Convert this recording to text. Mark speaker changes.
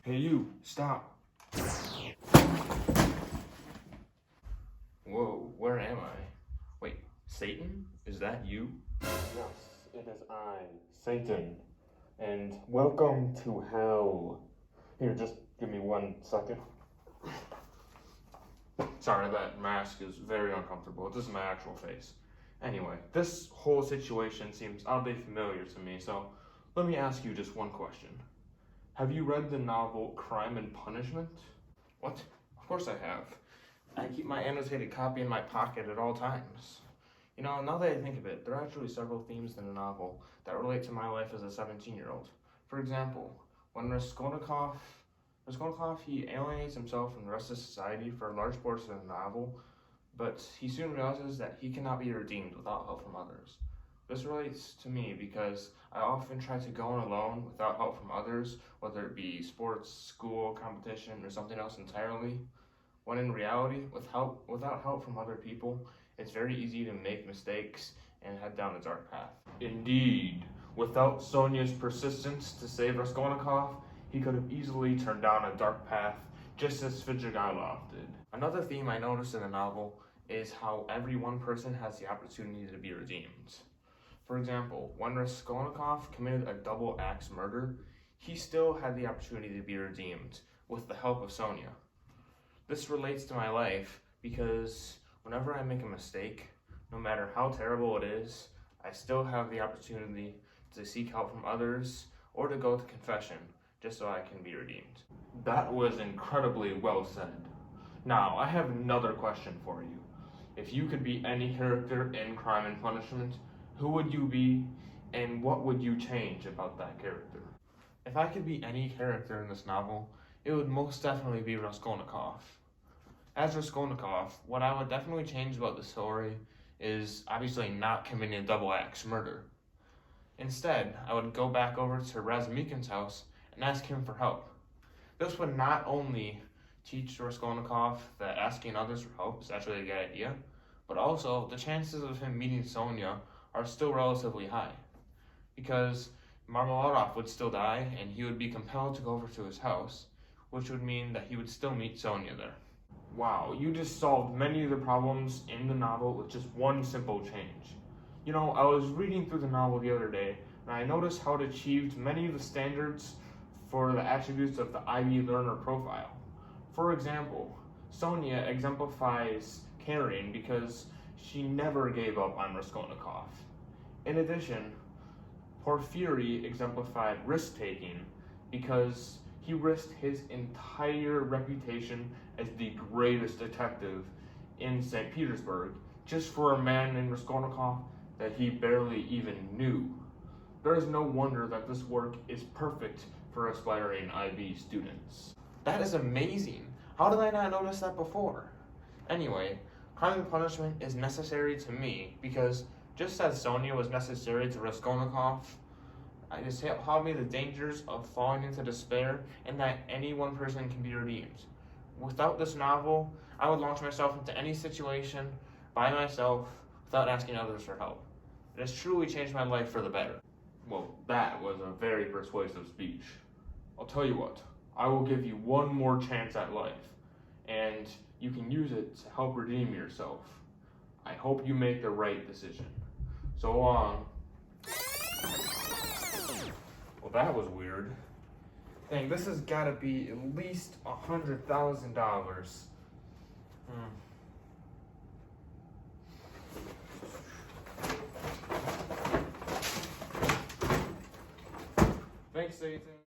Speaker 1: Hey you, stop. Whoa, where am I? Wait, Satan? Is that you?
Speaker 2: Yes, it is I, Satan, and welcome to hell. Here, just give me 1 second.
Speaker 1: Sorry, that mask is very uncomfortable. This is my actual face. Anyway, this whole situation seems oddly familiar to me, so let me ask you just one question. Have you read the novel Crime and Punishment? What? Of course I have. I keep my annotated copy in my pocket at all times. You know, now that I think of it, there are actually several themes in the novel that relate to my life as a 17-year-old. For example, when Raskolnikov, he alienates himself from the rest of society for a large portion of the novel, but he soon realizes that he cannot be redeemed without help from others. This relates to me because I often try to go on alone without help from others, whether it be sports, school, competition, or something else entirely. When in reality, without help from other people, it's very easy to make mistakes and head down a dark path. Indeed, without Sonia's persistence to save Raskolnikov, he could have easily turned down a dark path, just as Svidrigailov did. Another theme I noticed in the novel is how every one person has the opportunity to be redeemed. For example, when Raskolnikov committed a double axe murder, he still had the opportunity to be redeemed with the help of Sonia. This relates to my life because whenever I make a mistake, no matter how terrible it is, I still have the opportunity to seek help from others or to go to confession just so I can be redeemed. That was incredibly well said. Now, I have another question for you. If you could be any character in Crime and Punishment, who would you be, and what would you change about that character? If I could be any character in this novel, it would most definitely be Raskolnikov. As Raskolnikov, what I would definitely change about the story is obviously not committing a double axe murder. Instead, I would go back over to Razumikin's house and ask him for help. This would not only teach Raskolnikov that asking others for help is actually a good idea, but also the chances of him meeting Sonia are still relatively high, because Marmeladov would still die and he would be compelled to go over to his house, which would mean that he would still meet Sonia there. Wow, you just solved many of the problems in the novel with just one simple change. You know, I was reading through the novel the other day, and I noticed how it achieved many of the standards for the attributes of the IB learner profile. For example, Sonia exemplifies caring because she never gave up on Raskolnikov. In addition, Porfiry exemplified risk-taking because he risked his entire reputation as the greatest detective in St. Petersburg just for a man named Raskolnikov that he barely even knew. There is no wonder that this work is perfect for aspiring IB students. That is amazing. How did I not notice that before? Anyway, Crime and Punishment is necessary to me because just as Sonia was necessary to Raskolnikov, it has taught me the dangers of falling into despair and that any one person can be redeemed. Without this novel, I would launch myself into any situation by myself without asking others for help. It has truly changed my life for the better. Well, that was a very persuasive speech. I'll tell you what, I will give you one more chance at life, and you can use it to help redeem yourself. I hope you make the right decision. So long. Well, that was weird. Dang, this has got to be at least $100,000. Thanks, Satan.